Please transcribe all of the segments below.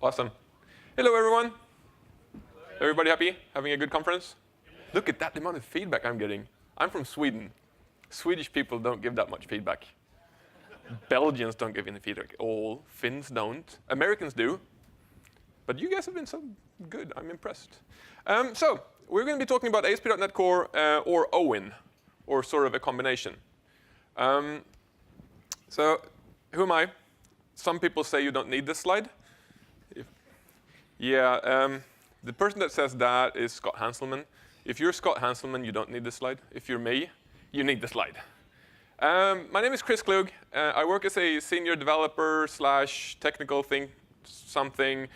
Awesome. Hello, everyone. Hello. Everybody happy? Having a good conference? Look at that, the amount of feedback I'm getting. I'm from Sweden. Swedish people don't give that much feedback. Belgians don't give any feedback at all. Finns don't. Americans do. But you guys have been so good. I'm impressed. So we're going to be talking about ASP.NET Core or OWIN, or sort of a combination. So who am I? Some people say you don't need this slide. The person that says that is Scott Hanselman. If you're Scott Hanselman, you don't need this slide. If you're me, you need the slide. My name is Chris Klug. I work as a senior developer / technical something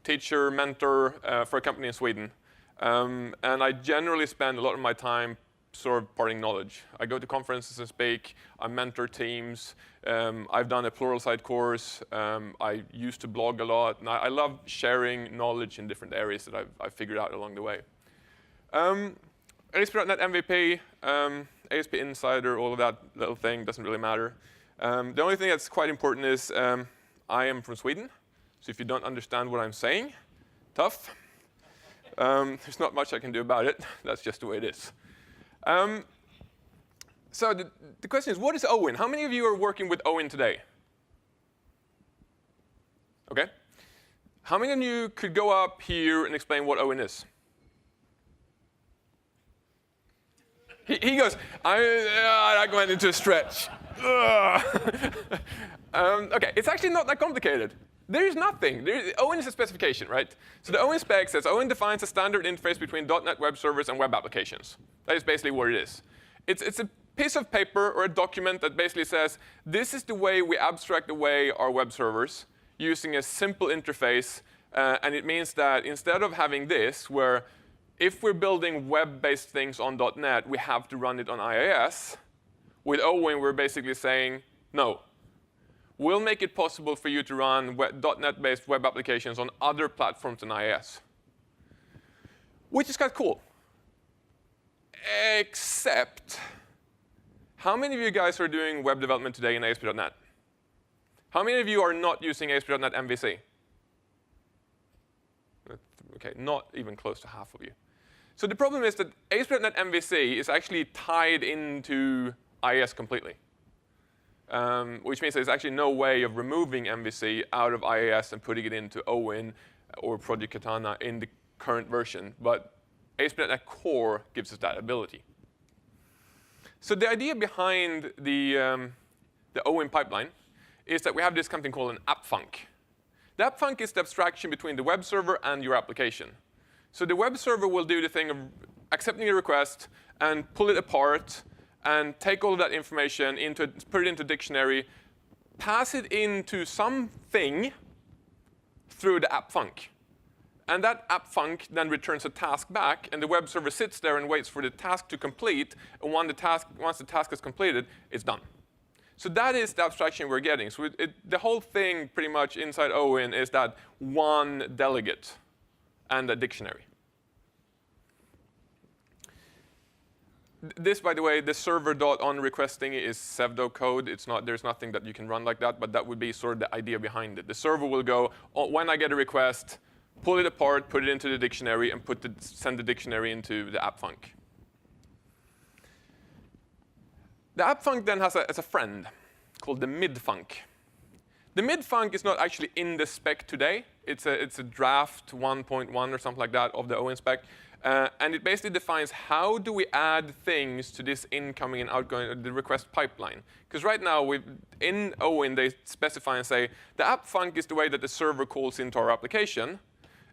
teacher, mentor for a company in Sweden. And I generally spend a lot of my time sort of imparting knowledge. I go to conferences and speak. I mentor teams. I've done a Pluralsight course. I used to blog a lot. And I love sharing knowledge in different areas that I've figured out along the way. ASP.NET MVP, ASP Insider, all of that little thing doesn't really matter. The only thing that's quite important is I am from Sweden. So if you don't understand what I'm saying, tough. There's not much I can do about it. That's just the way it is. So the question is, what is OWIN? How many of you are working with OWIN today? OK. How many of you could go up here and explain what OWIN is? He goes, I went into a stretch. OK, it's actually not that complicated. There is nothing. OWIN is a specification, right? So the OWIN spec says OWIN defines a standard interface between .NET web servers and web applications. That is basically what it is. It's a piece of paper or a document that basically says, this is the way we abstract away our web servers using a simple interface. And it means that instead of having this, where if we're building web-based things on .NET, we have to run it on IIS, with OWIN, we're basically saying, no. We'll make it possible for you to run .NET-based web applications on other platforms than IIS, which is kind of cool. Except, how many of you guys are doing web development today in ASP.NET? How many of you are not using ASP.NET MVC? OK, not even close to half of you. So the problem is that ASP.NET MVC is actually tied into IIS completely. Which means there's actually no way of removing MVC out of IIS and putting it into OWIN or Project Katana in the current version. But ASP.NET Core gives us that ability. So the idea behind the OWIN pipeline is that we have this something called an app func. The app func is the abstraction between the web server and your application. So the web server will do the thing of accepting a request and pull it apart and take all of that information, put it into a dictionary, pass it into something through the app func. And that app func then returns a task back, and the web server sits there and waits for the task to complete. And once the task is completed, it's done. So that is the abstraction we're getting. So the whole thing pretty much inside OWIN is that one delegate and a dictionary. This, by the way, the server.onRequest thing is Sevdo code. There's nothing that you can run like that, but that would be sort of the idea behind it. The server will go, when I get a request, pull it apart, put it into the dictionary, and send the dictionary into the app func. The app func then has a friend called the mid func. The mid func is not actually in the spec today. It's a draft 1.1 or something like that of the OWIN spec. And it basically defines how do we add things to this incoming and outgoing, the request pipeline. Because right now, in OWIN, they specify and say, the app func is the way that the server calls into our application.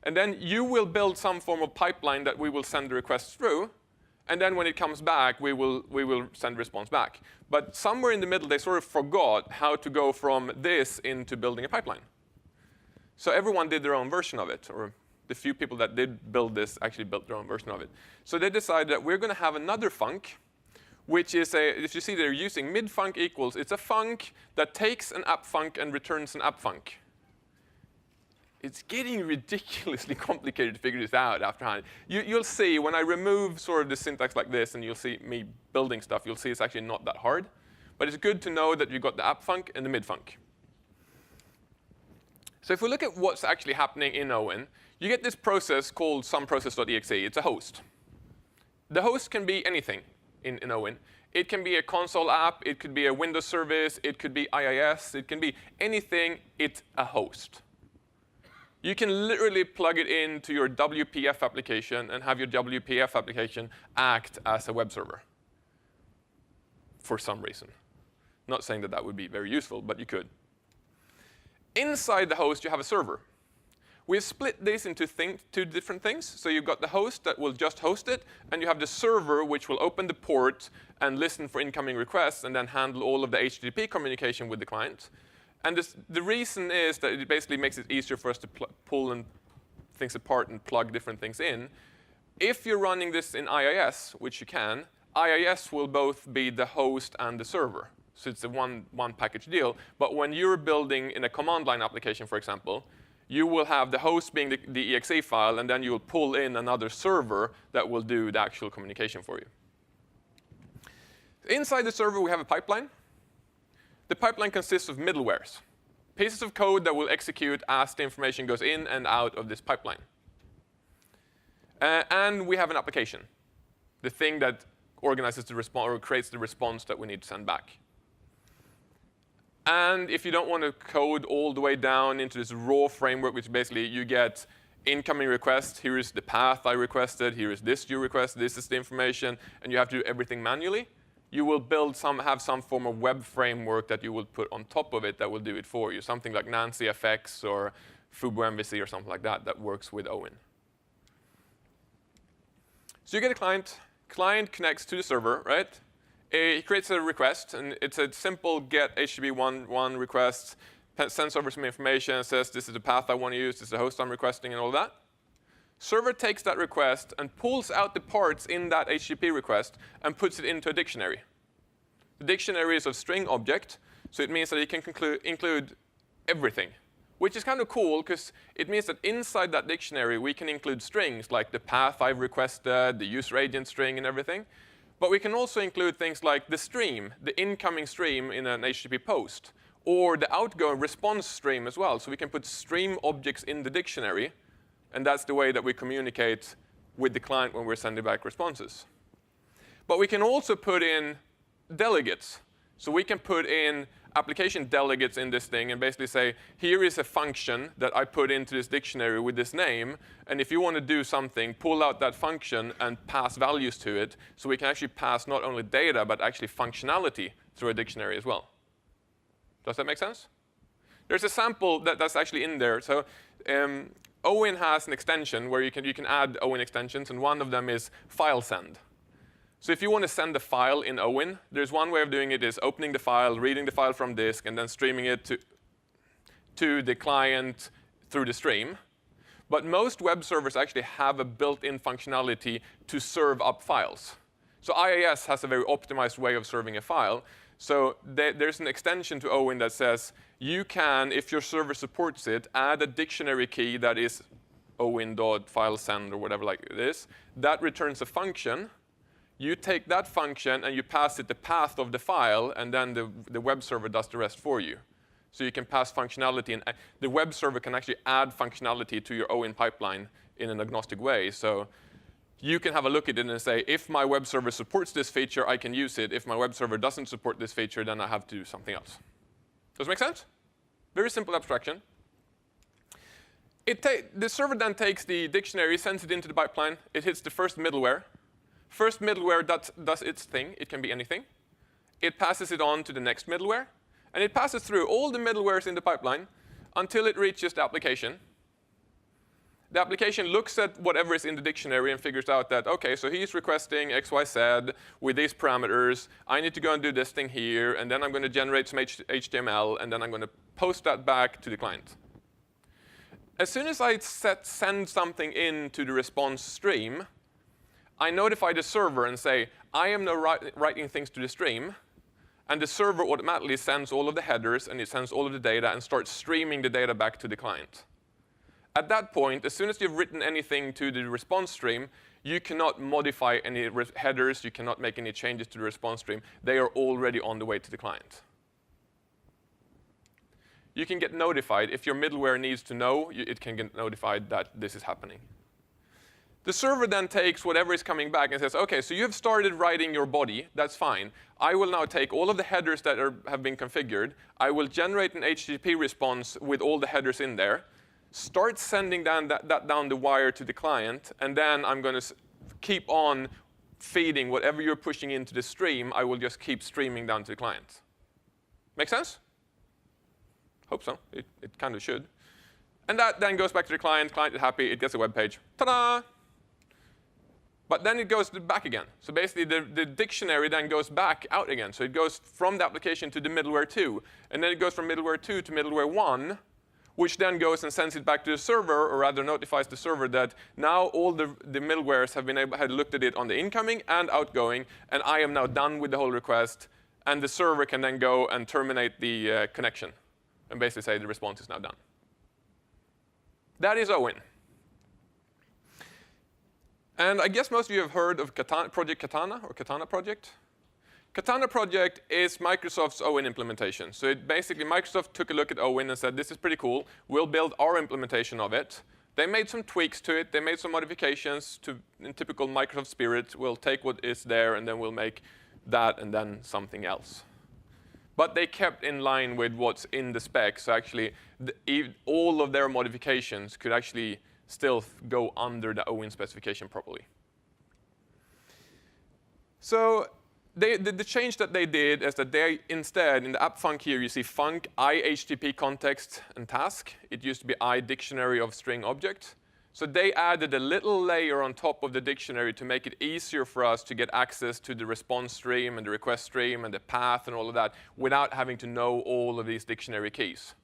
And then you will build some form of pipeline that we will send the requests through. And then when it comes back, we will send a response back. But somewhere in the middle, they sort of forgot how to go from this into building a pipeline. So everyone did their own version of it. Or the few people that did build this actually built their own version of it. So they decided that we're going to have another func, which is if you see they're using mid func equals, it's a func that takes an app func and returns an app func. It's getting ridiculously complicated to figure this out afterhand. You'll see when I remove sort of the syntax like this and you'll see me building stuff, you'll see it's actually not that hard. But it's good to know that you've got the app func and the mid func. So if we look at what's actually happening in OWIN, you get this process called someprocess.exe. It's a host. The host can be anything in OWIN. It can be a console app. It could be a Windows service. It could be IIS. It can be anything. It's a host. You can literally plug it into your WPF application and have your WPF application act as a web server for some reason. Not saying that that would be very useful, but you could. Inside the host, you have a server. We've split this into two different things. So you've got the host that will just host it, and you have the server which will open the port and listen for incoming requests and then handle all of the HTTP communication with the client. And the reason is that it basically makes it easier for us to pull things apart and plug different things in. If you're running this in IIS, which you can, IIS will both be the host and the server. So it's a one package deal. But when you're building in a command line application, for example, you will have the host being the exe file, and then you will pull in another server that will do the actual communication for you. Inside the server, we have a pipeline. The pipeline consists of middlewares, pieces of code that will execute as the information goes in and out of this pipeline. And we have an application, the thing that organizes the response or creates the response that we need to send back. And if you don't want to code all the way down into this raw framework, which basically you get incoming request, here is the path I requested, here is this you requested, this is the information, and you have to do everything manually, you will have some form of web framework that you will put on top of it that will do it for you. Something like NancyFX or FuboMVC or something like that that works with OWIN. So you get a client. Client connects to the server, right? It creates a request, and it's a simple get HTTP1 request, sends over some information, says this is the path I want to use, this is the host I'm requesting, and all that. Server takes that request and pulls out the parts in that HTTP request and puts it into a dictionary. The dictionary is of string object, so it means that it can include everything, which is kind of cool because it means that inside that dictionary we can include strings like the path I've requested, the user agent string, and everything. But we can also include things like the stream, the incoming stream in an HTTP post, or the outgoing response stream as well. So we can put stream objects in the dictionary, and that's the way that we communicate with the client when we're sending back responses. But we can also put in delegates. So we can put in application delegates in this thing and basically say, here is a function that I put into this dictionary with this name, and if you want to do something, pull out that function and pass values to it, so we can actually pass not only data, but actually functionality through a dictionary as well. Does that make sense? There's a sample that's actually in there. So OWIN has an extension where you can add OWIN extensions, and one of them is file send. So if you want to send a file in OWIN, there's one way of doing it is opening the file, reading the file from disk, and then streaming it to the client through the stream. But most web servers actually have a built-in functionality to serve up files. So IIS has a very optimized way of serving a file. So there's an extension to OWIN that says you can, if your server supports it, add a dictionary key that is OWIN.filesend or whatever like it is. That returns a function. You take that function and you pass it the path of the file, and then the web server does the rest for you. So you can pass functionality, and the web server can actually add functionality to your OWIN pipeline in an agnostic way. So you can have a look at it and say, if my web server supports this feature, I can use it. If my web server doesn't support this feature, then I have to do something else. Does it make sense? Very simple abstraction. The server then takes the dictionary, sends it into the pipeline. It hits the first middleware. First middleware does its thing. It can be anything. It passes it on to the next middleware. And it passes through all the middlewares in the pipeline until it reaches the application. The application looks at whatever is in the dictionary and figures out that, OK, so he's requesting XYZ with these parameters. I need to go and do this thing here. And then I'm going to generate some HTML. And then I'm going to post that back to the client. As soon as I send something into the response stream, I notify the server and say, I am now writing things to the stream. And the server automatically sends all of the headers, and it sends all of the data and starts streaming the data back to the client. At that point, as soon as you've written anything to the response stream, you cannot modify any headers. You cannot make any changes to the response stream. They are already on the way to the client. you can get notified. If your middleware needs to know, it can get notified that this is happening. The server then takes whatever is coming back and says, OK, so you have started writing your body. That's fine. I will now take all of the headers that have been configured. I will generate an HTTP response with all the headers in there, start sending that down the wire to the client, and then I'm going to keep on feeding whatever you're pushing into the stream. I will just keep streaming down to the client. Make sense? Hope so. It kind of should. And that then goes back to the client. Client is happy. It gets a web page. Ta-da! But then it goes back again. So basically, the dictionary then goes back out again. So it goes from the application to the middleware 2. And then it goes from middleware 2 to middleware 1, which then goes and sends it back to the server, or rather notifies the server that now all the middlewares had looked at it on the incoming and outgoing, and I am now done with the whole request. And the server can then go and terminate the connection and basically say the response is now done. That is OWIN. And I guess most of you have heard of Project Katana or Katana Project. Katana Project is Microsoft's OWIN implementation. So basically, Microsoft took a look at OWIN and said, this is pretty cool. We'll build our implementation of it. They made some tweaks to it. They made some modifications in typical Microsoft spirit. We'll take what is there, and then we'll make that and then something else. But they kept in line with what's in the spec. So actually, all of their modifications could actually still go under the OWIN specification properly. So the change that they did is that they instead, in the app func here, you see func IHTTP context and task. It used to be I dictionary of string object. So they added a little layer on top of the dictionary to make it easier for us to get access to the response stream and the request stream and the path and all of that without having to know all of these dictionary keys.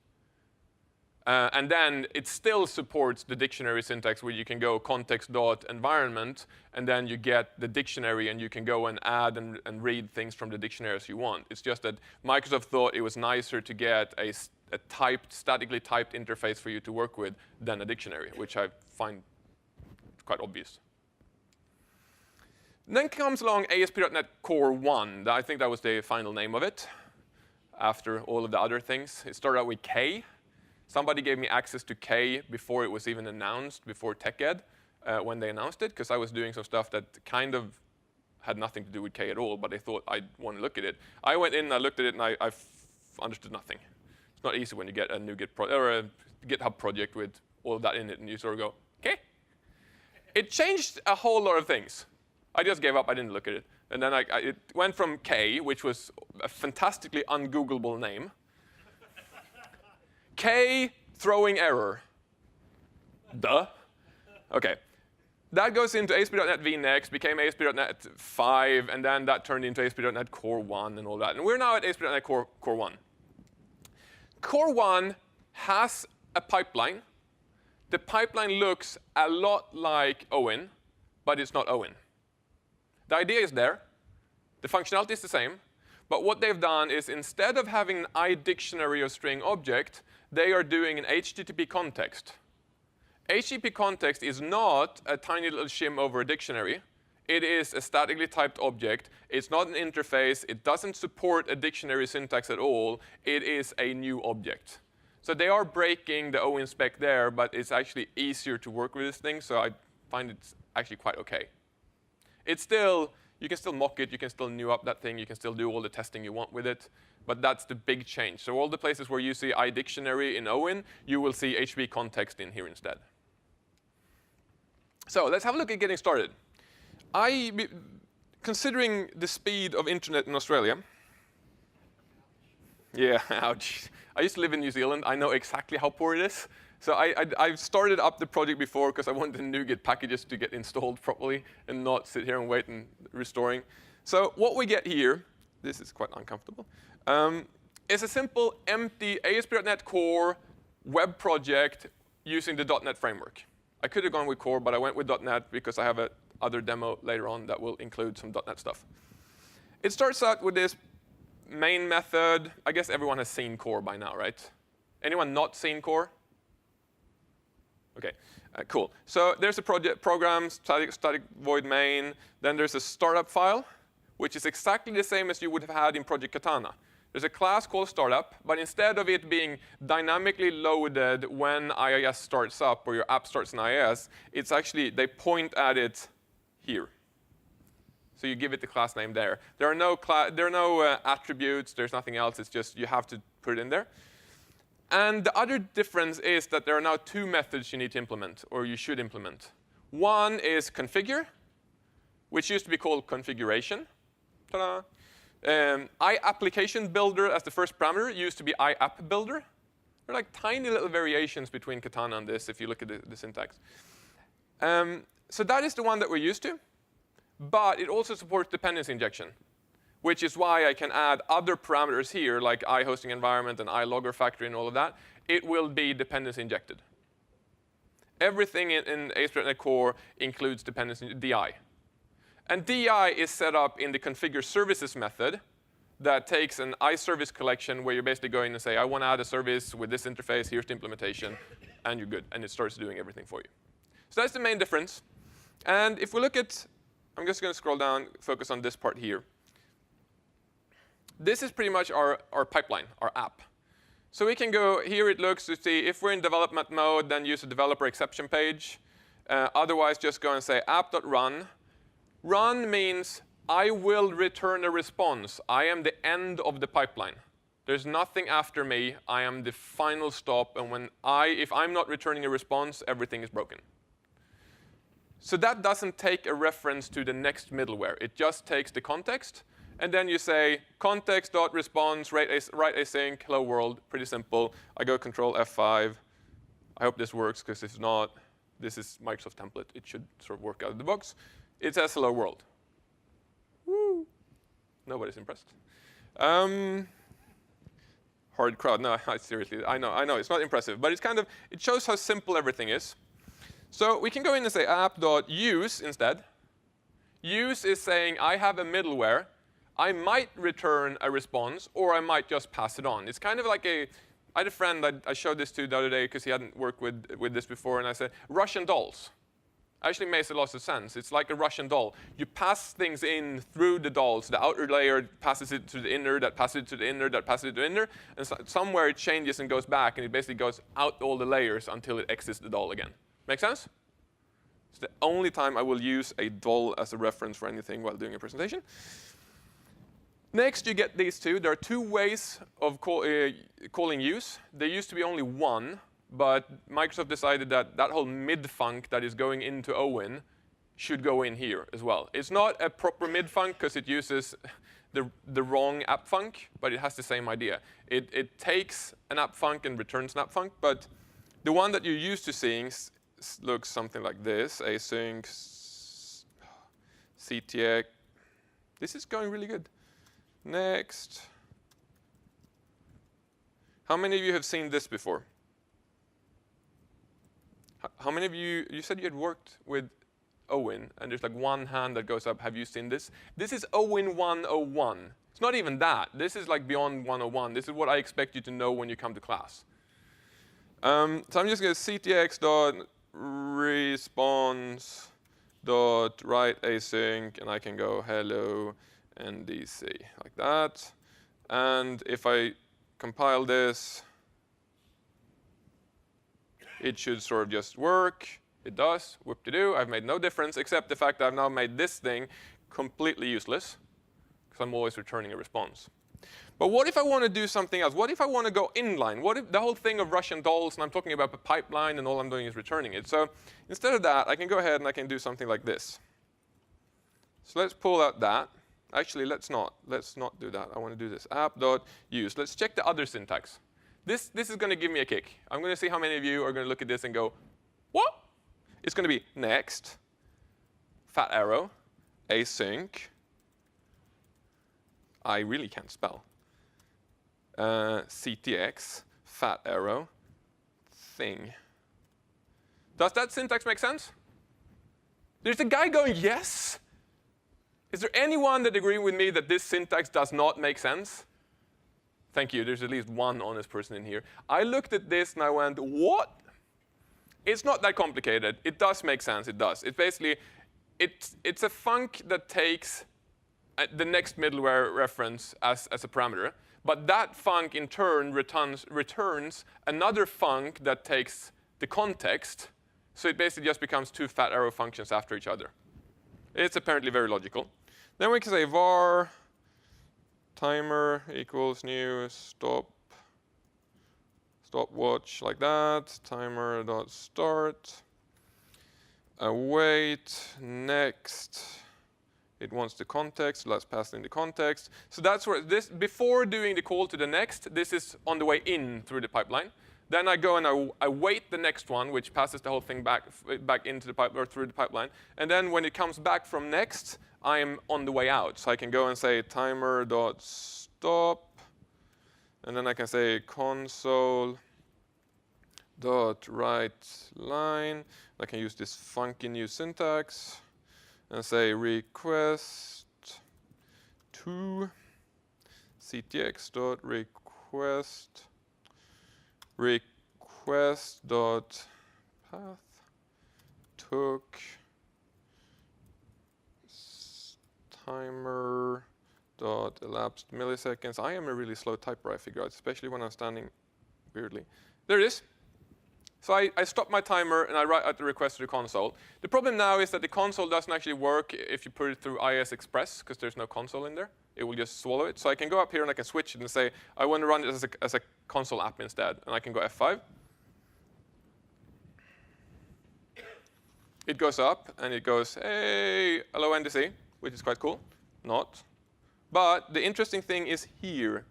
And then it still supports the dictionary syntax where you can go context.environment, and then you get the dictionary, and you can go and add and read things from the dictionary as you want. It's just that Microsoft thought it was nicer to get a statically typed interface for you to work with than a dictionary, which I find quite obvious. Then comes along ASP.NET Core 1. I think that was the final name of it after all of the other things. It started out with K. Somebody gave me access to K before it was even announced, before TechEd, when they announced it, because I was doing some stuff that kind of had nothing to do with K at all, but I thought I'd want to look at it. I went in, I looked at it, and I understood nothing. It's not easy when you get a new or a GitHub project with all of that in it, and you sort of go, okay. It changed a whole lot of things. I just gave up. I didn't look at it. And then it went from K, which was a fantastically ungoogleable name, K throwing error. Duh. OK. That goes into ASP.NET V Next, became ASP.NET 5, and then that turned into ASP.NET Core 1 and all that. And we're now at ASP.NET Core 1. Core 1 has a pipeline. The pipeline looks a lot like OWIN, but it's not OWIN. The idea is there. The functionality is the same. But what they've done is instead of having an iDictionary of string object, they are doing an HTTP context. HTTP context is not a tiny little shim over a dictionary. It is a statically typed object. It's not an interface. It doesn't support a dictionary syntax at all. It is a new object. So they are breaking the OWIN spec there, but it's actually easier to work with this thing, so I find it's actually quite OK. It's still, you can still mock it. You can still new up that thing. You can still do all the testing you want with it. But that's the big change. So all the places where you see iDictionary in OWIN, you will see HTTP context in here instead. So let's have a look at getting started. Considering the speed of internet in Australia, yeah, ouch. I used to live in New Zealand. I know exactly how poor it is. So I've started up the project before because I wanted the NuGet packages to get installed properly and not sit here and wait and restoring. So what we get here, this is quite uncomfortable, is a simple empty ASP.NET Core web project using the .NET framework. I could have gone with Core, but I went with .NET because I have another demo later on that will include some .NET stuff. It starts out with this main method. I guess everyone has seen Core by now, right? Anyone not seen Core? OK, cool. So there's a program, static void main. Then there's a startup file, which is exactly the same as you would have had in Project Katana. There's a class called startup, but instead of it being dynamically loaded when IIS starts up or your app starts in IIS, it's actually, they point at it here. So you give it the class name there. There are no attributes, there's nothing else, it's just you have to put it in there. And the other difference is that there are now 2 methods you need to implement, or you should implement. One is configure, which used to be called configuration. Ta-da. iApplication builder as the first parameter used to be iApp builder. There are like tiny little variations between Katana and this if you look at the syntax. So that is the one that we're used to. But it also supports dependency injection, which is why I can add other parameters here, like iHosting environment and iLogger factory and all of that. It will be dependency injected. Everything in ASP.NET Core includes dependency DI. And DI is set up in the configure services method that takes an iService collection where you're basically going to say, I want to add a service with this interface, here's the implementation, and you're good. And it starts doing everything for you. So that's the main difference. And if we look at, I'm just going to scroll down, focus on this part here. This is pretty much our pipeline, our app. So we can go, here it looks to see if we're in development mode, then use a developer exception page. Otherwise, just go and say app.run. Run means I will return a response. I am the end of the pipeline. There's nothing after me. I am the final stop. And if I'm not returning a response, everything is broken. So that doesn't take a reference to the next middleware. It just takes the context. And then you say context.response, write async, hello world, pretty simple. I go Control F5. I hope this works, because if not, this is Microsoft template. It should sort of work out of the box. It says hello world. Woo. Nobody's impressed. Hard crowd. No, seriously, I know it's not impressive, but it's kind of, it shows how simple everything is. So we can go in and say app.use instead. Use is saying I have a middleware. I might return a response, or I might just pass it on. It's kind of like I had a friend I showed this to the other day because he hadn't worked with this before, and I said, Russian dolls. Actually makes a lot of sense. It's like a Russian doll. You pass things in through the dolls. The outer layer passes it to the inner, that passes it to the inner, that passes it to the inner, and somewhere it changes and goes back, and it basically goes out all the layers until it exits the doll again. Make sense? It's the only time I will use a doll as a reference for anything while doing a presentation. Next, you get these 2. There are 2 ways of calling use. There used to be only one, but Microsoft decided that that whole mid-func that is going into OWIN should go in here as well. It's not a proper mid-func because it uses the wrong app func, but it has the same idea. It takes an app func and returns an app func, but the one that you're used to seeing looks something like this. Async, CTX. This is going really good. Next. How many of you have seen this before? How many of you said you had worked with OWIN, and there's like one hand that goes up. Have you seen this? This is OWIN 101. It's not even that. This is like beyond 101. This is what I expect you to know when you come to class. So I'm just going to ctx.response.write async, and I can go hello NDC, like that. And if I compile this, it should sort of just work. It does. Whoop-de-doo. I've made no difference, except the fact that I've now made this thing completely useless, because I'm always returning a response. But what if I want to do something else? What if I want to go inline? What if the whole thing of Russian dolls, and I'm talking about the pipeline, and all I'm doing is returning it? So instead of that, I can go ahead and I can do something like this. So let's pull out that. Actually, let's not do that. I want to do this. App.use. Let's check the other syntax. This is going to give me a kick. I'm going to see how many of you are going to look at this and go, what? It's going to be next, fat arrow, async. I really can't spell. CTX, fat arrow, thing. Does that syntax make sense? There's a guy going, yes. Is there anyone that agrees with me that this syntax does not make sense? Thank you. There's at least one honest person in here. I looked at this and I went, what? It's not that complicated. It does make sense. It does. It's basically, it's a func that takes the next middleware reference as a parameter. But that func in turn returns another func that takes the context. So it basically just becomes two fat arrow functions after each other. It's apparently very logical. Then we can say var timer equals new stopwatch like that. Timer dot start. Await next. It wants the context. Let's pass in the context. So that's where this, before doing the call to the next, this is on the way in through the pipeline. Then I go and I wait the next one, which passes the whole thing back into the pipeline or through the pipeline. And then when it comes back from next, I am on the way out. So I can go and say timer.stop. And then I can say console.writeLine. I can use this funky new syntax and say request to ctx.request took timer.elapsed milliseconds. I am a really slow typer, I figure out, especially when I'm standing weirdly. There it is. So I stop my timer and I write out the request to the console. The problem now is that the console doesn't actually work if you put it through IIS Express, because there's no console in there. It will just swallow it. So I can go up here and I can switch it and say, I want to run it as a console app instead. And I can go F5. It goes up and it goes, hey, hello NDC, which is quite cool. Not. But the interesting thing is here.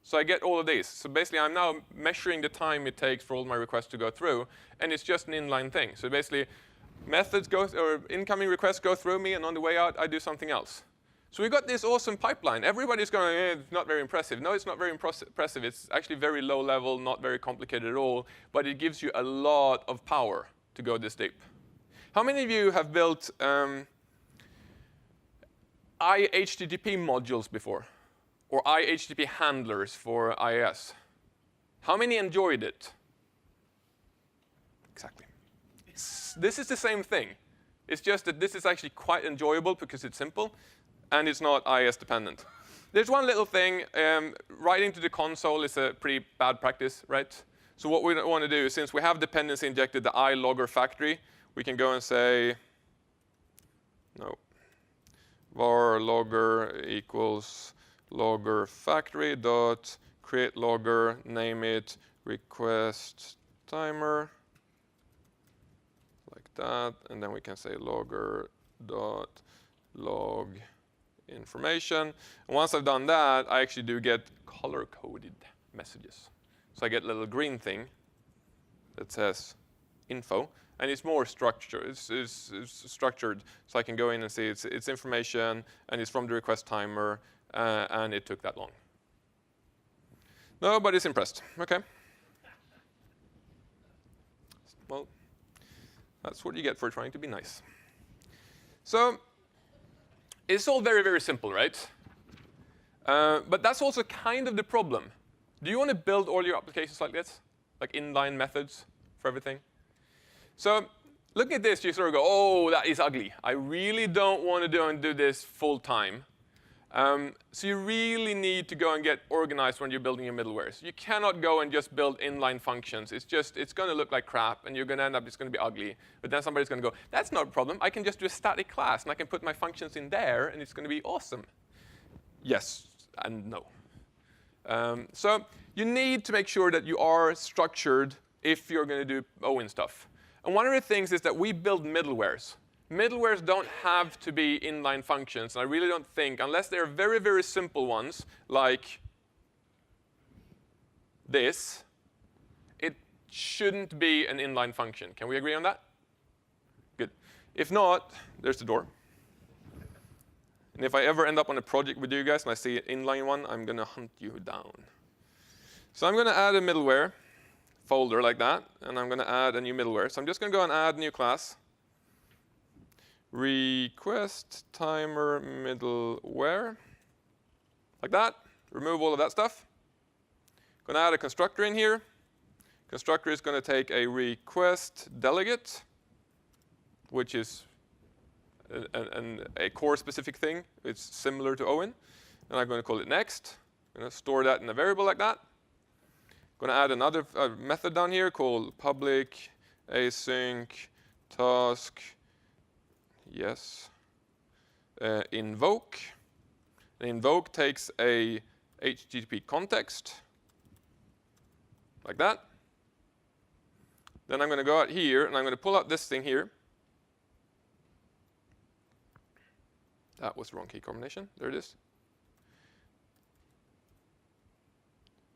So I get all of these. So basically, I'm now measuring the time it takes for all my requests to go through, and it's just an inline thing. So basically, methods go or incoming requests go through me, and on the way out, I do something else. So we got this awesome pipeline. Everybody's going, it's not very impressive. No, it's not very impressive. It's actually very low level, not very complicated at all, but it gives you a lot of power to go this deep. How many of you have built iHTTP modules before? Or iHTTP handlers for IIS? How many enjoyed it? Exactly. This is the same thing. It's just that this is actually quite enjoyable because it's simple, and it's not IIS dependent. There's one little thing. Writing to the console is a pretty bad practice, right? So what we want to do, since we have dependency injected the iLogger factory, we can go and say, no, var logger equals logger factory dot create logger, name it request timer, like that, and then we can say logger dot log information. And once I've done that, I actually do get color-coded messages. So I get a little green thing that says info, and it's more structured. It's structured, so I can go in and see it's information, and it's from the request timer. And it took that long. Nobody's impressed. OK. Well, that's what you get for trying to be nice. So it's all very, very simple, right? But that's also kind of the problem. Do you want to build all your applications like this? Like inline methods for everything? So looking at this, you sort of go, oh, that is ugly. I really don't want to do this full time. So you really need to go and get organized when you're building your middlewares. You cannot go and just build inline functions. It's going to look like crap, and you're going to end up, it's going to be ugly. But then somebody's going to go, that's not a problem. I can just do a static class, and I can put my functions in there, and it's going to be awesome. Yes and no. So you need to make sure that you are structured if you're going to do OWIN stuff. And one of the things is that we build middlewares. Middlewares don't have to be inline functions. And I really don't think, unless they're very, very simple ones, like this, it shouldn't be an inline function. Can we agree on that? Good. If not, there's the door. And if I ever end up on a project with you guys and I see an inline one, I'm going to hunt you down. So I'm going to add a middleware folder like that, and I'm going to add a new middleware. So I'm just going to go and add a new class. Request timer middleware, like that. Remove all of that stuff. Going to add a constructor in here. Constructor is going to take a request delegate, which is a core specific thing. It's similar to OWIN. and I'm going to call it next. I'm going to store that in a variable like that. I'm going to add another method down here called public async task yes invoke. The invoke takes a HTTP context like that. Then I'm going to go out here and I'm going to pull out this thing here. That was the wrong key combination. There it is.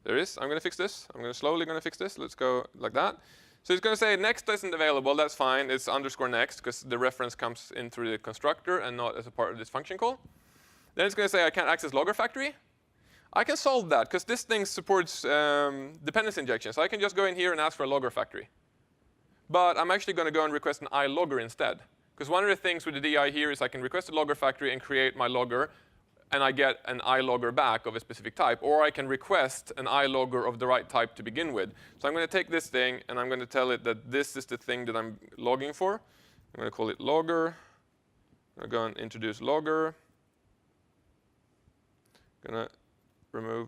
There it is. I'm going to fix this. I'm slowly going to fix this. Let's go like that. So it's going to say next isn't available. That's fine. It's underscore next because the reference comes in through the constructor and not as a part of this function call. Then it's going to say I can't access logger factory. I can solve that because this thing supports dependency injection. So I can just go in here and ask for a logger factory. But I'm actually going to go and request an iLogger instead. Because one of the things with the DI here is I can request a logger factory and create my logger, and I get an iLogger back of a specific type. Or I can request an iLogger of the right type to begin with. So I'm going to take this thing, and I'm going to tell it that this is the thing that I'm logging for. I'm going to call it logger. I'm going to go and introduce logger. I'm going to remove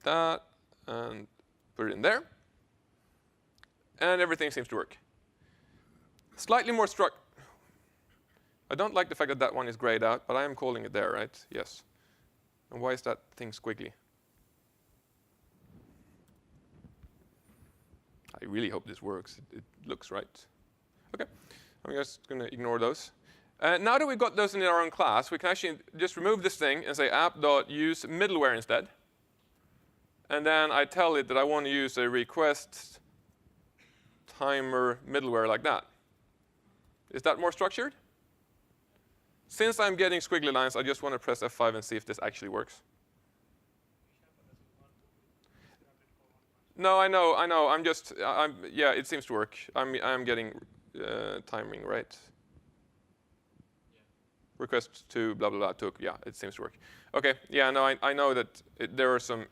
that and put it in there. And everything seems to work. Slightly more I don't like the fact that that one is grayed out, but I am calling it there, right? Yes. And why is that thing squiggly? I really hope this works. It looks right. OK. I'm just going to ignore those. Now that we've got those in our own class, we can actually just remove this thing and say app.use middleware instead. And then I tell it that I want to use a request timer middleware like that. Is that more structured? Since I'm getting squiggly lines, I just want to press F5 and see if this actually works. No, I know. Yeah, it seems to work. I'm getting timing right. Request to blah blah blah took. Yeah, it seems to work. Okay. Yeah. No, I know that there are some.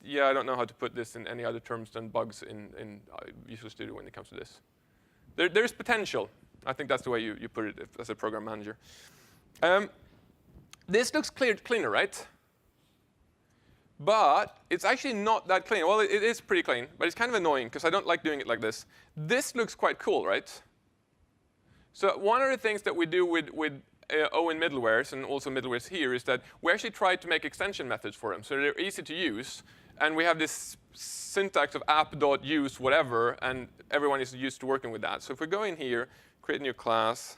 Yeah, I don't know how to put this in any other terms than bugs in Visual Studio when it comes to this. There's potential. I think that's the way you put it as a program manager. This looks cleaner, right? But it's actually not that clean. Well, it is pretty clean, but it's kind of annoying because I don't like doing it like this. This looks quite cool, right? So one of the things that we do with OWIN middlewares and also middlewares here is that we actually try to make extension methods for them so they're easy to use. And we have this syntax of app.use whatever, and everyone is used to working with that. So if we go in here, create a new class,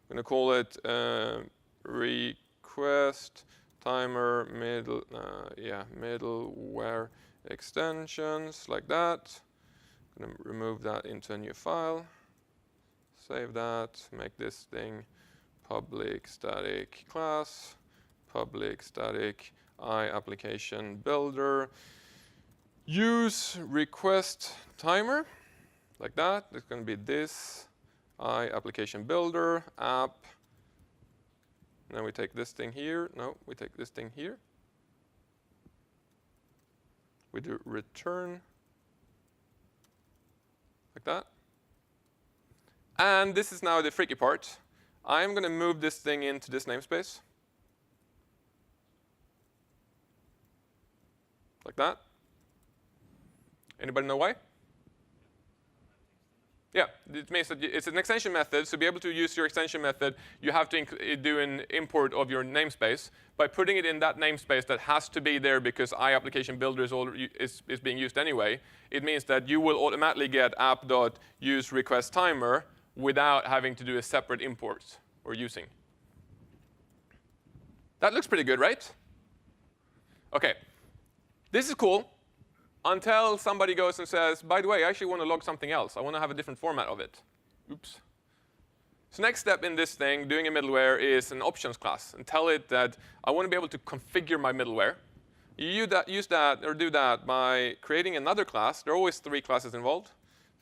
I'm going to call it request timer middleware extensions like that. I'm going to remove that into a new file. Save that. Make this thing public static class, public static application builder. Use request timer like that. It's going to be this application builder app. And then we take this thing here. No, we take this thing here. We do return like that. And this is now the freaky part. I'm going to move this thing into this namespace. Like that. Anybody know why? Yeah, it means that it's an extension method. So to be able to use your extension method, you have to do an import of your namespace. By putting it in that namespace that has to be there because iApplication Builder is being used anyway, it means that you will automatically get app.useRequestTimer without having to do a separate import or using. That looks pretty good, right? OK. This is cool until somebody goes and says, by the way, I actually want to log something else. I want to have a different format of it. Oops. So next step in this thing, doing a middleware, is an options class. And tell it that I want to be able to configure my middleware. You use that or do that by creating another class. There are always 3 classes involved.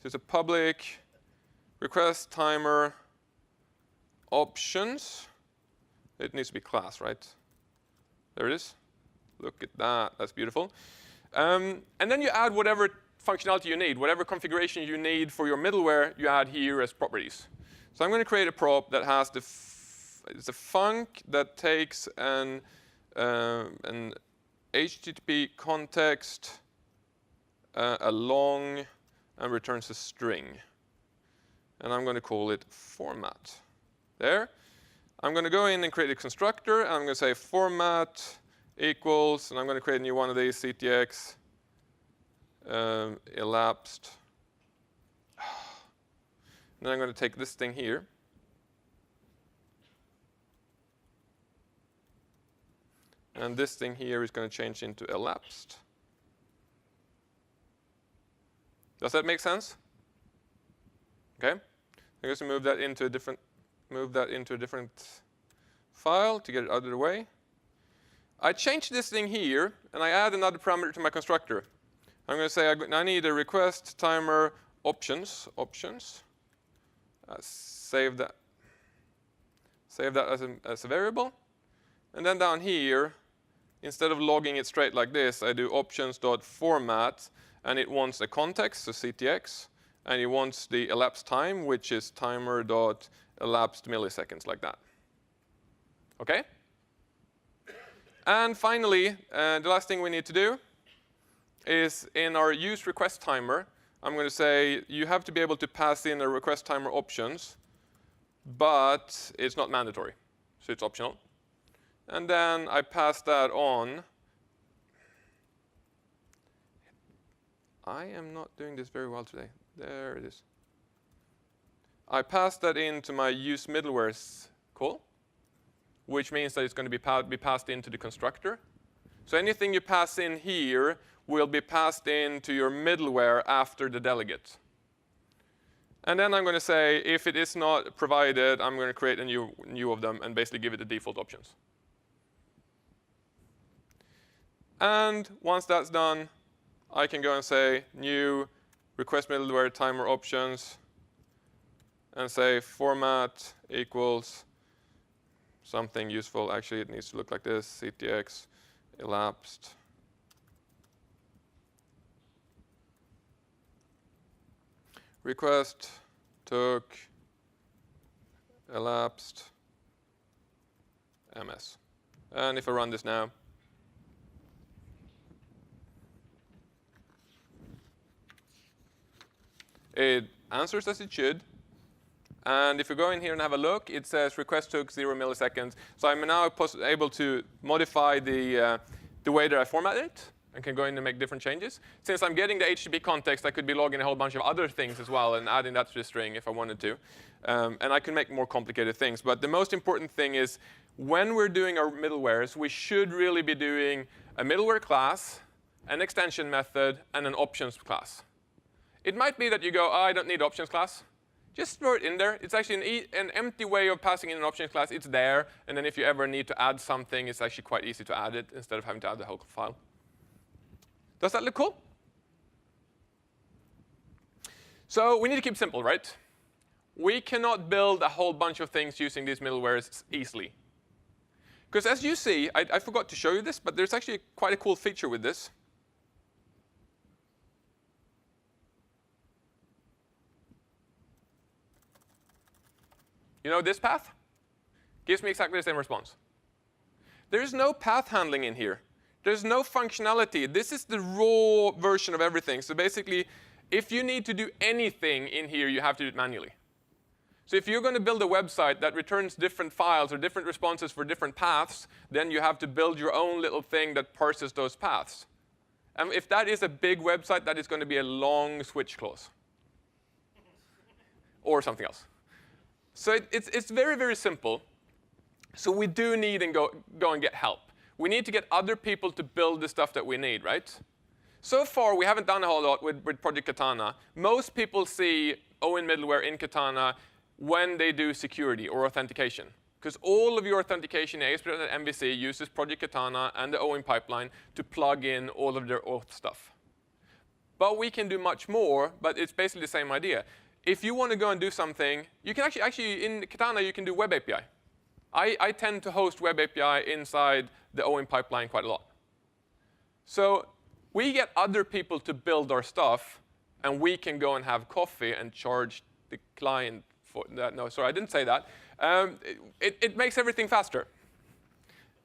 So it's a public request timer options. It needs to be class, right? There it is. Look at that. That's beautiful. And then you add whatever functionality you need, whatever configuration you need for your middleware, you add here as properties. So I'm going to create a prop that has the it's a func that takes an HTTP context, a long, and returns a string. And I'm going to call it format. There. I'm going to go in and create a constructor. And I'm going to say format equals, and I'm going to create a new one of these, CTX elapsed. Then I'm going to take this thing here. And this thing here is going to change into elapsed. Does that make sense? Okay. I'm going to move that into a different file to get it out of the way. I change this thing here, and I add another parameter to my constructor. I'm going to say I need a request timer options. Save that as a variable. And then down here, instead of logging it straight like this, I do options.format, and it wants a context, so CTX, and it wants the elapsed time, which is timer.elapsed milliseconds, like that. Okay? And finally, the last thing we need to do is in our use request timer, I'm going to say you have to be able to pass in a request timer options, but it's not mandatory, so it's optional. And then I pass that on. I am not doing this very well today. There it is. I pass that into my use middleware's call, which means that it's going to be passed into the constructor. So anything you pass in here will be passed into your middleware after the delegate. And then I'm going to say, if it is not provided, I'm going to create a new of them and basically give it the default options. And once that's done, I can go and say new request middleware timer options and say format equals something useful. Actually, it needs to look like this, CTX elapsed. Request took elapsed MS. And if I run this now, it answers as it should. And if you go in here and have a look, it says request took 0 milliseconds. So I'm now able to modify the way that I format it and can go in and make different changes. Since I'm getting the HTTP context, I could be logging a whole bunch of other things as well and adding that to the string if I wanted to. And I can make more complicated things. But the most important thing is when we're doing our middlewares, we should really be doing a middleware class, an extension method, and an options class. It might be that you go, oh, I don't need options class. Just throw it in there. It's actually an empty way of passing in an options class. It's there. And then if you ever need to add something, it's actually quite easy to add it instead of having to add the whole file. Does that look cool? So we need to keep simple, right? We cannot build a whole bunch of things using these middlewares easily. Because as you see, I forgot to show you this, but there's actually quite a cool feature with this. You know this path? Gives me exactly the same response. There's no path handling in here. There's no functionality. This is the raw version of everything. So basically, if you need to do anything in here, you have to do it manually. So if you're going to build a website that returns different files or different responses for different paths, then you have to build your own little thing that parses those paths. And if that is a big website, that is going to be a long switch clause. Or something else. So it's very, very simple. So we do need to go and get help. We need to get other people to build the stuff that we need, right? So far, we haven't done a whole lot with Project Katana. Most people see OWIN middleware in Katana when they do security or authentication. Because all of your authentication in ASP.NET MVC uses Project Katana and the OWIN pipeline to plug in all of their auth stuff. But we can do much more, but it's basically the same idea. If you want to go and do something, you can actually in Katana, you can do web API. I tend to host web API inside the OWIN pipeline quite a lot. So we get other people to build our stuff, and we can go and have coffee and charge the client for that. No, sorry, I didn't say that. It makes everything faster.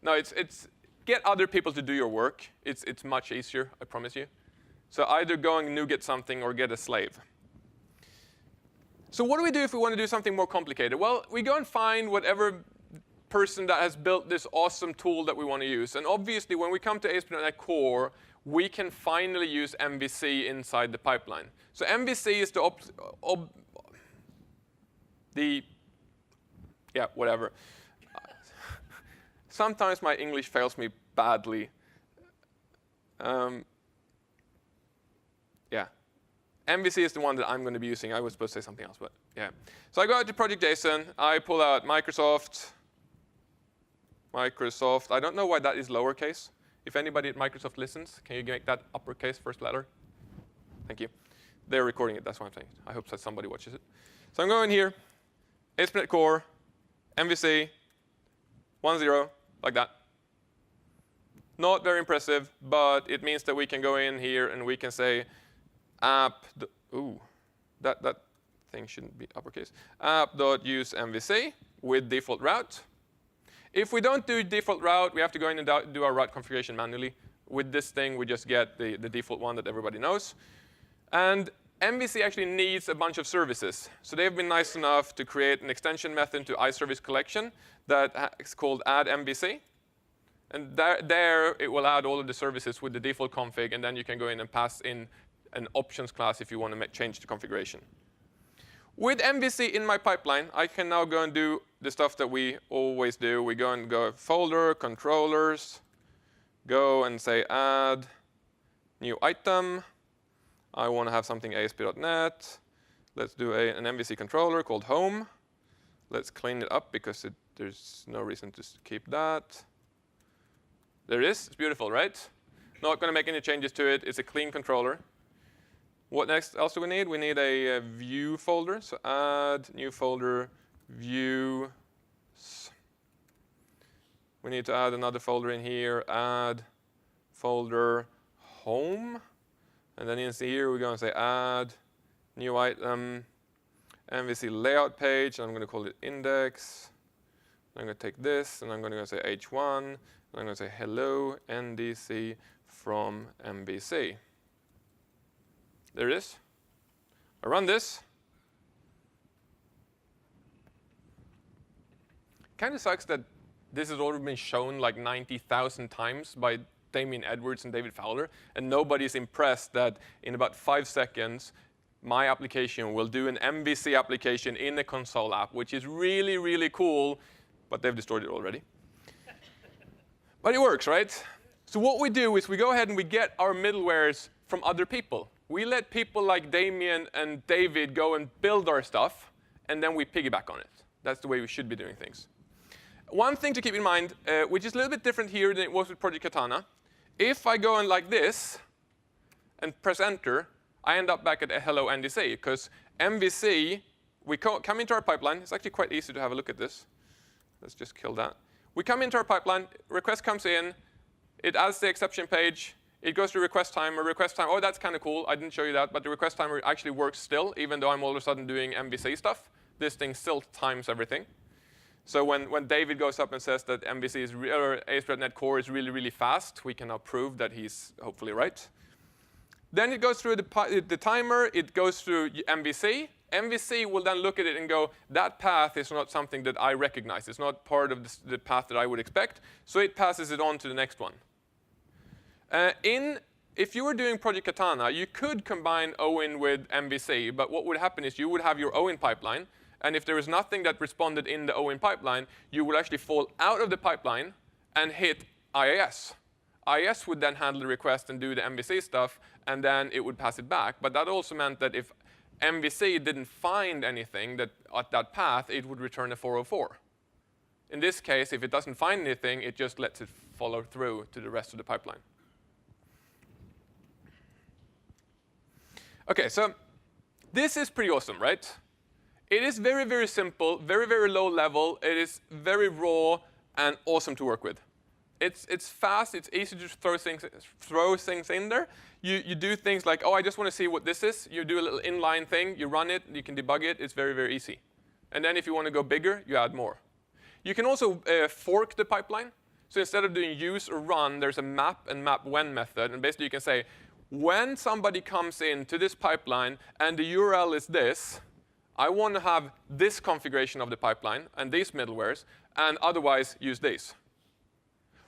No, it's get other people to do your work. It's much easier, I promise you. So either go and NuGet something or get a slave. So what do we do if we want to do something more complicated? Well, we go and find whatever person that has built this awesome tool that we want to use. And obviously, when we come to ASP.NET Core, we can finally use MVC inside the pipeline. So MVC is yeah, whatever. Sometimes my English fails me badly. Yeah. MVC is the one that I'm going to be using. I was supposed to say something else, but yeah. So I go out to project.json. I pull out Microsoft. I don't know why that is lowercase. If anybody at Microsoft listens, can you make that uppercase first letter? Thank you. They're recording it. That's why I'm saying it. I hope that somebody watches it. So I'm going here, ASP.NET Core, MVC, 1.0, like that. Not very impressive, but it means that we can go in here and we can say app. Ooh, that thing shouldn't be uppercase. App.use MVC with default route. If we don't do default route, we have to go in and do our route configuration manually. With this thing, we just get the default one that everybody knows. And MVC actually needs a bunch of services. So they've been nice enough to create an extension method to iService collection that is called add MVC. And there it will add all of the services with the default config, and then you can go in and pass in an options class if you want to change the configuration. With MVC in my pipeline, I can now go and do the stuff that we always do. We go and go folder, controllers, go and say add new item. I want to have something ASP.NET. Let's do an MVC controller called home. Let's clean it up because there's no reason to keep that. There it is. It's beautiful, right? Not going to make any changes to it. It's a clean controller. What next else do we need? We need a view folder. So add new folder, views. We need to add another folder in here, add folder home. And then in here, we're going to say add new item, MVC layout page. I'm going to call it index. I'm going to take this, and I'm going to say h1. And I'm going to say hello NDC from MVC. There it is. I run this. Kind of sucks that this has already been shown like 90,000 times by Damien Edwards and David Fowler, and nobody's impressed that in about 5 seconds, my application will do an MVC application in a console app, which is really, really cool, but they've destroyed it already. But it works, right? So what we do is we go ahead and we get our middlewares from other people. We let people like Damien and David go and build our stuff, and then we piggyback on it. That's the way we should be doing things. One thing to keep in mind, which is a little bit different here than it was with Project Katana, if I go in like this and press enter, I end up back at hello NDC, because MVC, we come into our pipeline. It's actually quite easy to have a look at this. Let's just kill that. We come into our pipeline, request comes in, it adds the exception page, it goes to request timer, oh, that's kind of cool, I didn't show you that, but the request timer actually works still, even though I'm all of a sudden doing MVC stuff. This thing still times everything. So when David goes up and says that MVC is or ASP.NET Core is really, really fast, we can now prove that he's hopefully right. Then it goes through the timer, it goes through MVC. MVC will then look at it and go, that path is not something that I recognize. It's not part of the path that I would expect. So it passes it on to the next one. If you were doing Project Katana, you could combine OWIN with MVC. But what would happen is you would have your OWIN pipeline. And if there was nothing that responded in the OWIN pipeline, you would actually fall out of the pipeline and hit IIS. IIS would then handle the request and do the MVC stuff, and then it would pass it back. But that also meant that if MVC didn't find anything at that path, it would return a 404. In this case, if it doesn't find anything, it just lets it follow through to the rest of the pipeline. OK, so this is pretty awesome, right? It is very, very simple, very, very low level. It is very raw and awesome to work with. It's fast. It's easy to throw things in there. You do things like, oh, I just want to see what this is. You do a little inline thing. You run it. You can debug it. It's very, very easy. And then if you want to go bigger, you add more. You can also fork the pipeline. So instead of doing use or run, there's a map and map when method. And basically you can say, when somebody comes into this pipeline and the URL is this, I want to have this configuration of the pipeline and these middlewares, and otherwise use these.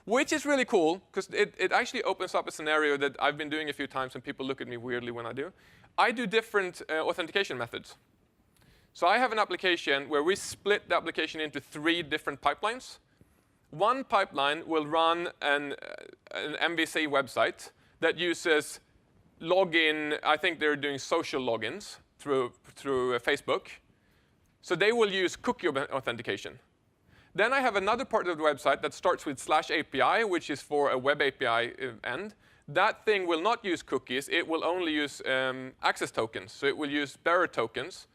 Which is really cool, because it actually opens up a scenario that I've been doing a few times, and people look at me weirdly when I do. I do different authentication methods. So I have an application where we split the application into 3 different pipelines. One pipeline will run an MVC website that uses login. I think they're doing social logins through Facebook. So they will use cookie authentication. Then I have another part of the website that starts with /API, which is for a web API end. That thing will not use cookies. It will only use access tokens. So it will use bearer tokens.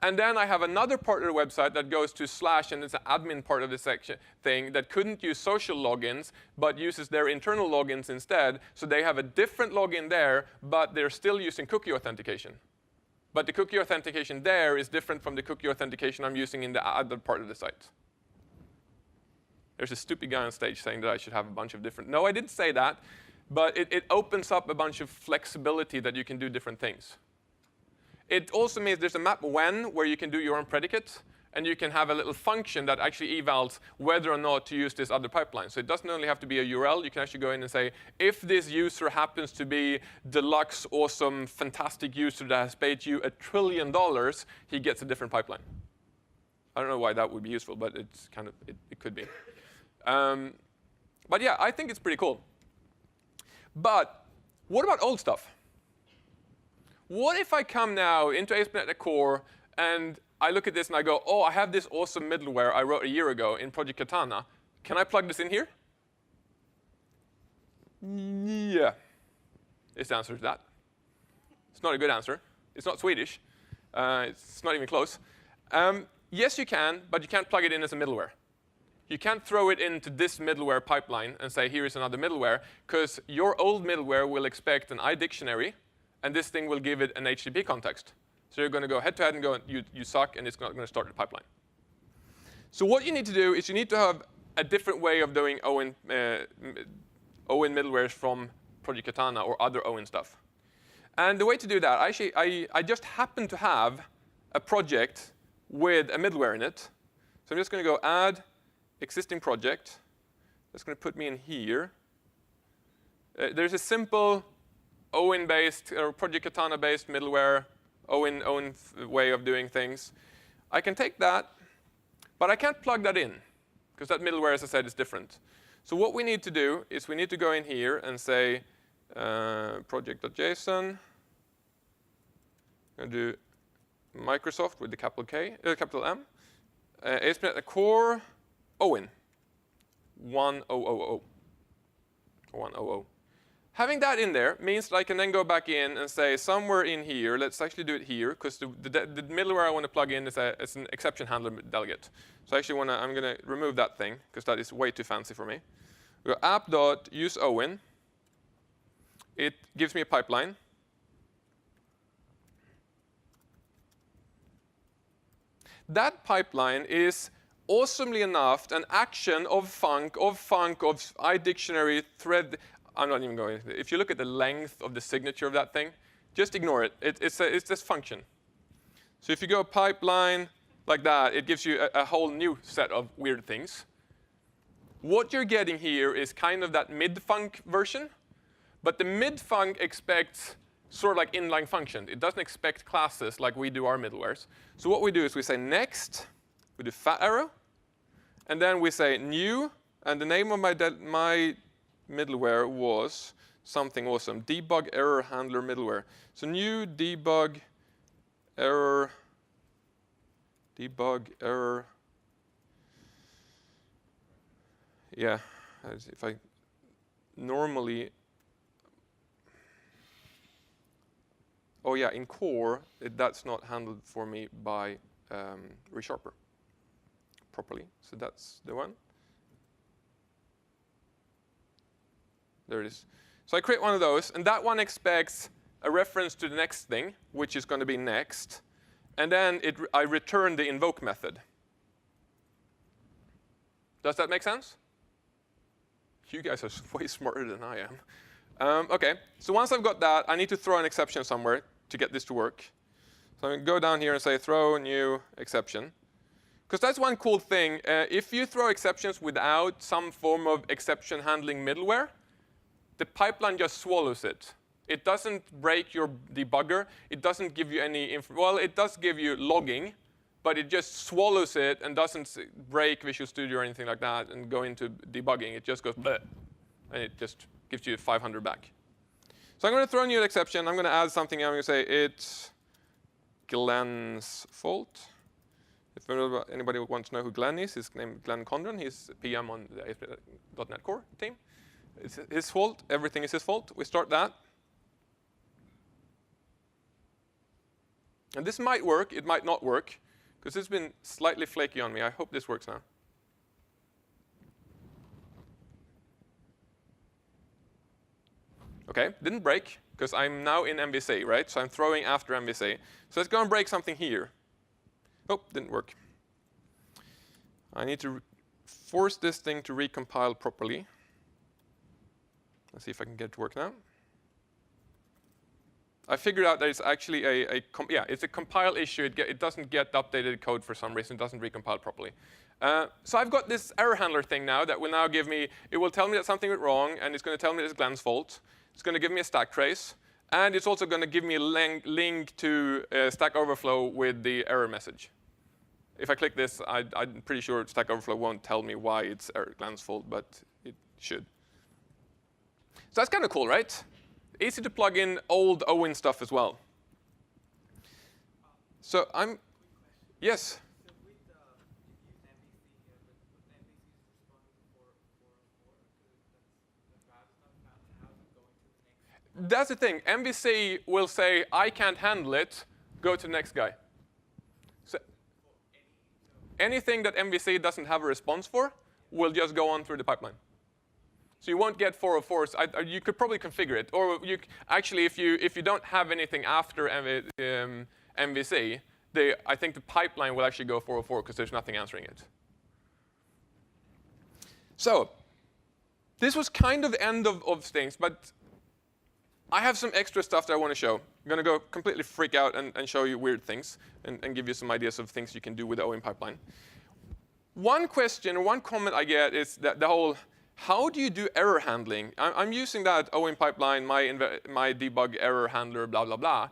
And then I have another part of the website that goes to /, and it's an admin part of the section thing that couldn't use social logins, but uses their internal logins instead. So they have a different login there, but they're still using cookie authentication. But the cookie authentication there is different from the cookie authentication I'm using in the other part of the site. There's a stupid guy on stage saying that I should have a bunch of different. No, I didn't say that, but it opens up a bunch of flexibility that you can do different things. It also means there's a map when where you can do your own predicate, and you can have a little function that actually evals whether or not to use this other pipeline. So it doesn't only have to be a URL. You can actually go in and say, if this user happens to be deluxe, awesome, fantastic user that has paid you $1 trillion, he gets a different pipeline. I don't know why that would be useful, but it's kind of it could be. But yeah, I think it's pretty cool. But what about old stuff? What if I come now into ASP.NET Core and I look at this and I go, oh, I have this awesome middleware I wrote a year ago in Project Katana. Can I plug this in here? Yeah. Is the answer to that. It's not a good answer. It's not Swedish. It's not even close. Yes, you can, but you can't plug it in as a middleware. You can't throw it into this middleware pipeline and say, here is another middleware, because your old middleware will expect an iDictionary, and this thing will give it an HTTP context. So you're going to go head-to-head and go, you suck, and it's not going to start the pipeline. So what you need to do is you need to have a different way of doing OWIN middlewares from Project Katana or other OWIN stuff. And the way to do that, actually, I just happen to have a project with a middleware in it. So I'm just going to go add existing project. That's going to put me in here. There's a simple OWIN-based or Project Katana-based middleware, OWIN way of doing things. I can take that, but I can't plug that in, because that middleware, as I said, is different. So what we need to do is we need to go in here and say project.json. I'm going to do Microsoft with the capital K, capital M. ASP.NET Core OWIN 1000. 100. Having that in there means that I can then go back in and say somewhere in here, let's actually do it here, because the middleware I want to plug in is an exception handler delegate. So I actually I'm going to remove that thing, because that is way too fancy for me. We go app.useOWIN. It gives me a pipeline. That pipeline is awesomely enough an action of func, of iDictionary, thread. I'm not even going. If you look at the length of the signature of that thing, just ignore it. It's this function. So if you go pipeline like that, it gives you a whole new set of weird things. What you're getting here is kind of that mid-func version, but the mid-func expects sort of like inline functions. It doesn't expect classes like we do our middlewares. So what we do is we say next, we do fat arrow, and then we say new, and the name of my middleware was something awesome, debug error handler middleware. So new debug error. Yeah, if I normally. Oh yeah, in core, that's not handled for me by ReSharper properly. So that's the one. There it is. So I create one of those, and that one expects a reference to the next thing, which is going to be next. and then I return the invoke method. Does that make sense? You guys are way smarter than I am. OK, so once I've got that, I need to throw an exception somewhere to get this to work. So I'm going to go down here and say throw new exception. Because that's one cool thing. If you throw exceptions without some form of exception handling middleware, the pipeline just swallows it. It doesn't break your debugger. It doesn't give you any well, it does give you logging, but it just swallows it and doesn't break Visual Studio or anything like that and go into debugging. It just goes bleh, and it just gives you 500 back. So I'm going to throw a new exception. I'm going to add something. I'm going to say it's Glenn's fault. If anybody wants to know who Glenn is, his name is Glenn Condren. He's PM on the .NET Core team. It's his fault. Everything is his fault. We start that. And this might work. It might not work, because it's been slightly flaky on me. I hope this works now. OK, didn't break, because I'm now in MVC, right? So I'm throwing after MVC. So let's go and break something here. Oh, didn't work. I need to force this thing to recompile properly. Let's see if I can get it to work now. I figured out that it's actually it's a compile issue. It doesn't get updated code for some reason. It doesn't recompile properly. So I've got this error handler thing now that will now give me, it will tell me that something went wrong, and it's going to tell me it's Glenn's fault. It's going to give me a stack trace, and it's also going to give me a link to Stack Overflow with the error message. If I click this, I'm pretty sure Stack Overflow won't tell me why it's Glenn's fault, but it should. So that's kind of cool, right? Easy to plug in old OWIN stuff as well. So I'm, yes? So with the MVC here, but MVC is responding for 404, because that's the route stuff, how's it going to the next? That's the thing. MVC will say, I can't handle it. Go to the next guy. So anything that MVC doesn't have a response for will just go on through the pipeline. So you won't get 404s. You could probably configure it. Or actually, if you don't have anything after MVC, I think the pipeline will actually go 404 because there's nothing answering it. So this was kind of the end of things. But I have some extra stuff that I want to show. I'm going to go completely freak out and show you weird things and give you some ideas of things you can do with the OWIN pipeline. One question or one comment I get is that the whole, how do you do error handling? I'm using that OWIN pipeline, my debug error handler, blah, blah, blah.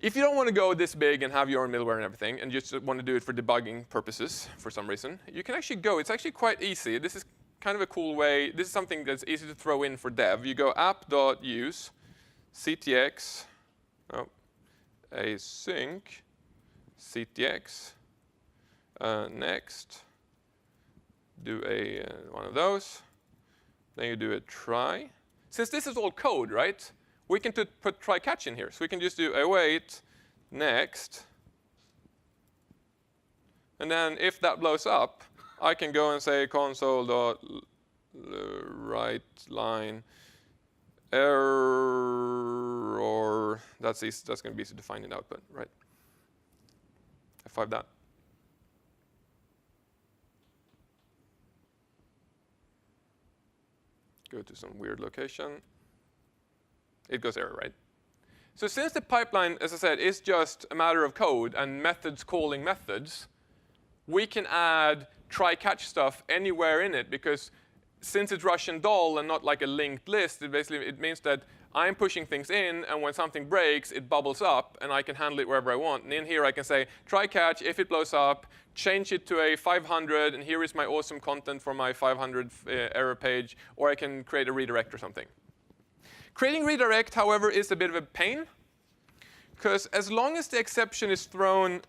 If you don't want to go this big and have your own middleware and everything, and just want to do it for debugging purposes for some reason, you can actually go. It's actually quite easy. This is kind of a cool way. This is something that's easy to throw in for dev. You go app.use ctx, async, ctx, next. Do one of those. Then you do a try. Since this is all code, right? We can put try catch in here. So we can just do await, next. And then if that blows up, I can go and say console.writeLine error. That's going to be easy to find in output, right? F5 that. Go to some weird location. It goes error, right? So since the pipeline, as I said, is just a matter of code and methods calling methods, we can add try-catch stuff anywhere in it, because since it's Russian doll and not like a linked list, it means that I'm pushing things in, and when something breaks, it bubbles up, and I can handle it wherever I want. And in here, I can say, try catch, if it blows up, change it to a 500, and here is my awesome content for my 500 error page, or I can create a redirect or something. Creating redirect, however, is a bit of a pain, because as long as the exception is thrown,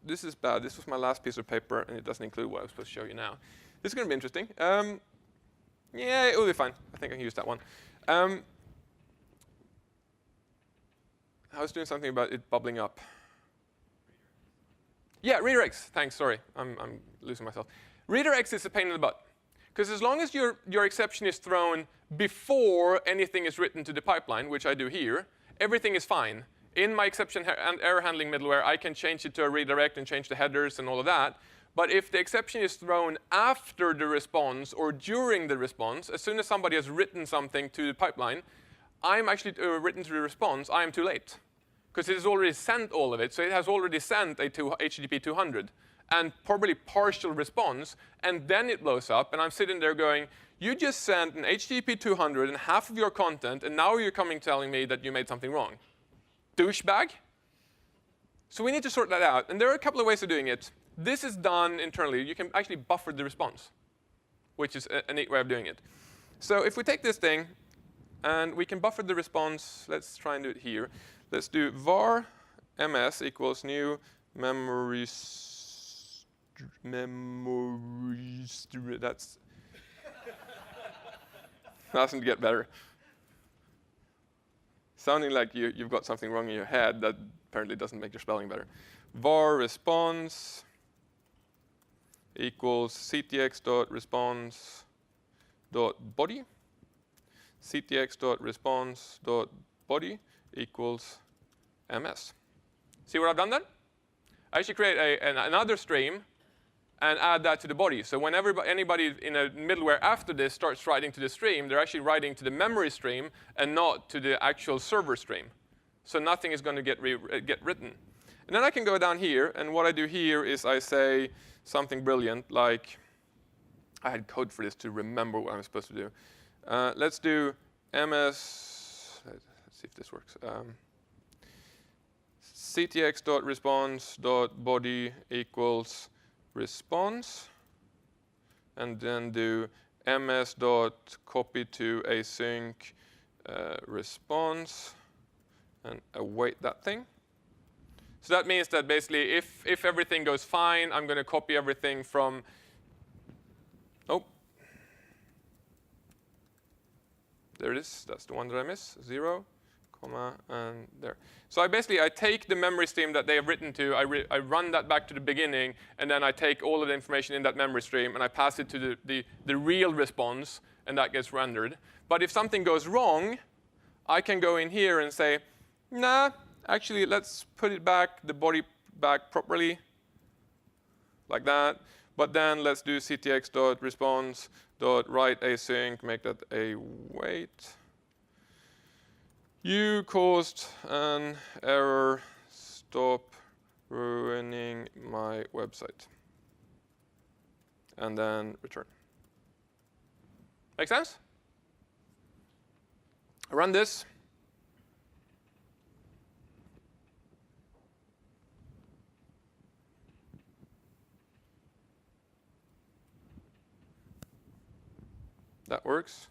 this is bad. This was my last piece of paper, and it doesn't include what I was supposed to show you now. This is going to be interesting. Yeah, it will be fine. I think I can use that one. I was doing something about it bubbling up. Yeah, redirects. Thanks. Sorry, I'm losing myself. Redirects is a pain in the butt, because as long as your exception is thrown before anything is written to the pipeline, which I do here, everything is fine. In my exception and error handling middleware, I can change it to a redirect and change the headers and all of that. But if the exception is thrown after the response or during the response, as soon as somebody has written something to the pipeline, I'm actually written to the response, I am too late. Because it has already sent all of it. So it has already sent a HTTP 200 and probably partial response, and then it blows up, and I'm sitting there going, you just sent an HTTP 200 and half of your content, and now you're coming telling me that you made something wrong. Douchebag? So we need to sort that out, and there are a couple of ways of doing it. This is done internally. You can actually buffer the response, which is a neat way of doing it. So if we take this thing, and we can buffer the response, let's try and do it here. Let's do var ms equals new memory that's doesn't get better. Sounding like you've got something wrong in your head, that apparently doesn't make your spelling better. Var response equals ctx.response.body. ctx.response.body equals ms. See what I've done then? I actually create another stream and add that to the body. So whenever anybody in a middleware after this starts writing to the stream, they're actually writing to the memory stream and not to the actual server stream. So nothing is going to get written. And then I can go down here, and what I do here is I say something brilliant, like I had code for this to remember what I'm supposed to do. Let's do ms. Let's see if this works. ctx.response.body equals response, and then do ms.copy to async response, and await that thing. So that means that basically if everything goes fine, I'm going to copy everything from, oh, there it is. That's the one that I miss, 0, comma, and there. So I take the memory stream that they have written to, I run that back to the beginning, and then I take all of the information in that memory stream, and I pass it to the real response, and that gets rendered. But if something goes wrong, I can go in here and say, nah, actually, let's put it back, the body back properly, like that. But then let's do ctx.response.write async, make that a wait. You caused an error, stop ruining my website. And then return. Make sense? Run this. That works.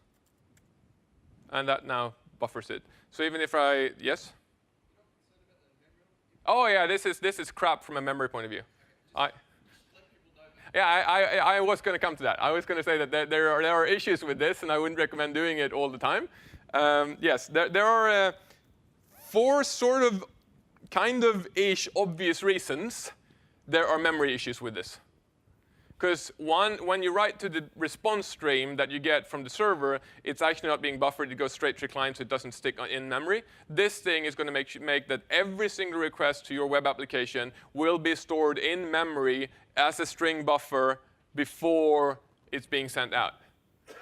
And that now buffers it. So even if yes? Oh yeah, this is crap from a memory point of view. I was going to come to that. I was going to say that there are issues with this, and I wouldn't recommend doing it all the time. Yes, there are 4 sort of, kind of-ish obvious reasons there are memory issues with this. Because one, when you write to the response stream that you get from the server, it's actually not being buffered. It goes straight to the client, so it doesn't stick in memory. This thing is going to make that every single request to your web application will be stored in memory as a string buffer before it's being sent out.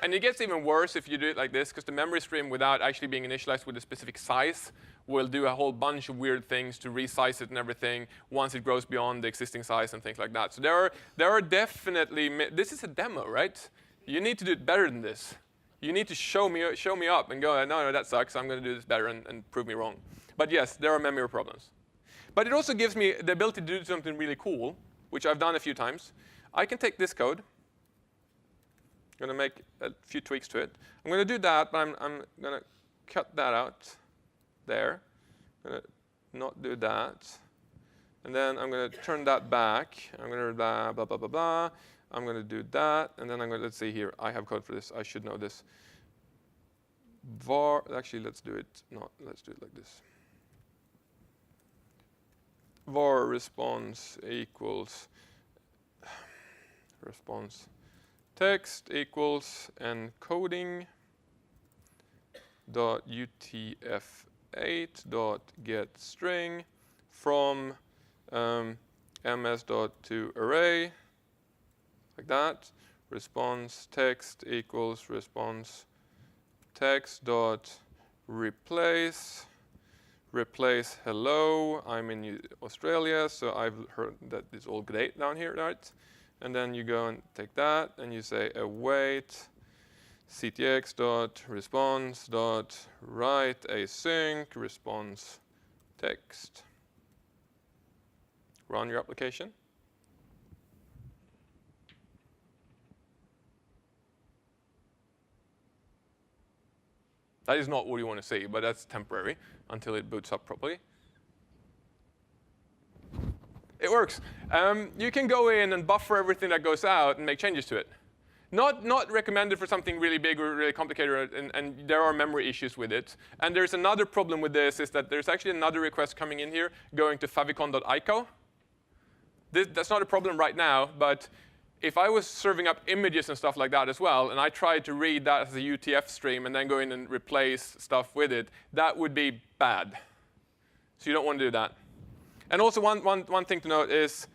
And it gets even worse if you do it like this, because the memory stream, without actually being initialized with a specific size, will do a whole bunch of weird things to resize it and everything once it grows beyond the existing size and things like that. So there are definitely, this is a demo, right? You need to do it better than this. You need to show me up and go, no, that sucks. I'm going to do this better and prove me wrong. But yes, there are memory problems. But it also gives me the ability to do something really cool, which I've done a few times. I can take this code. I'm going to make a few tweaks to it. I'm going to do that, but I'm going to cut that out there. I'm going to not do that. And then I'm going to turn that back. I'm going to blah, blah, blah, blah, blah. I'm going to do that. And then I'm going to, let's see here. I have code for this. I should know this. Var, actually, let's do it like this. Var response equals response text equals encoding dot 8.getString from ms.toArray, like that. Response text equals response text dot replace hello. I'm in Australia, so I've heard that it's all great down here, right? And then you go and take that, and you say await ctx dot response dot write async response text. Run your application. That is not what you want to see, but that's temporary until it boots up properly. It works. You can go in and buffer everything that goes out and make changes to it. Not recommended for something really big or really complicated, and there are memory issues with it. And there's another problem with this, is that there's actually another request coming in here going to favicon.ico. That's not a problem right now, but if I was serving up images and stuff like that as well, and I tried to read that as a UTF stream and then go in and replace stuff with it, that would be bad. So you don't want to do that. And also one thing to note is,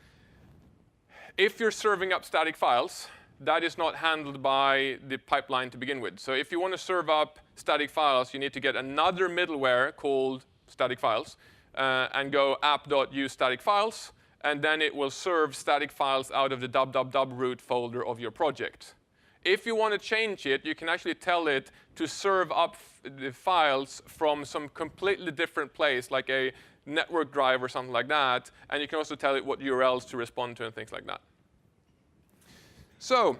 if you're serving up static files, that is not handled by the pipeline to begin with. So if you want to serve up static files, you need to get another middleware called static files and go app.useStaticFiles. And then it will serve static files out of the www root folder of your project. If you want to change it, you can actually tell it to serve up the files from some completely different place, like a network drive or something like that. And you can also tell it what URLs to respond to and things like that. So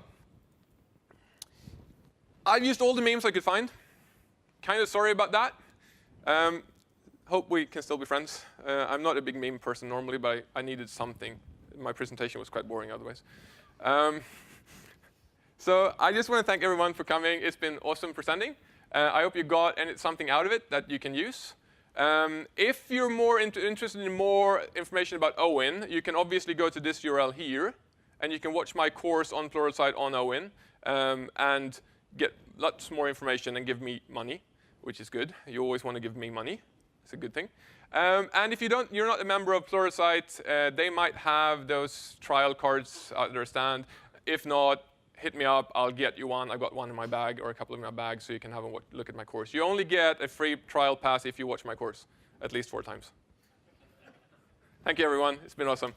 I've used all the memes I could find. Kind of sorry about that. Hope we can still be friends. I'm not a big meme person normally, but I needed something. My presentation was quite boring otherwise. So I just want to thank everyone for coming. It's been awesome presenting. I hope you got something out of it that you can use. If you're more interested in more information about OWIN, you can obviously go to this URL here, and you can watch my course on Pluralsight on OWIN and get lots more information and give me money, which is good. You always want to give me money. It's a good thing. And if you're not a member of Pluralsight, they might have those trial cards at their stand. If not, hit me up. I'll get you one. I've got one in my bag or a couple in my bag, so you can have a look at my course. You only get a free trial pass if you watch my course at least 4 times. Thank you, everyone. It's been awesome.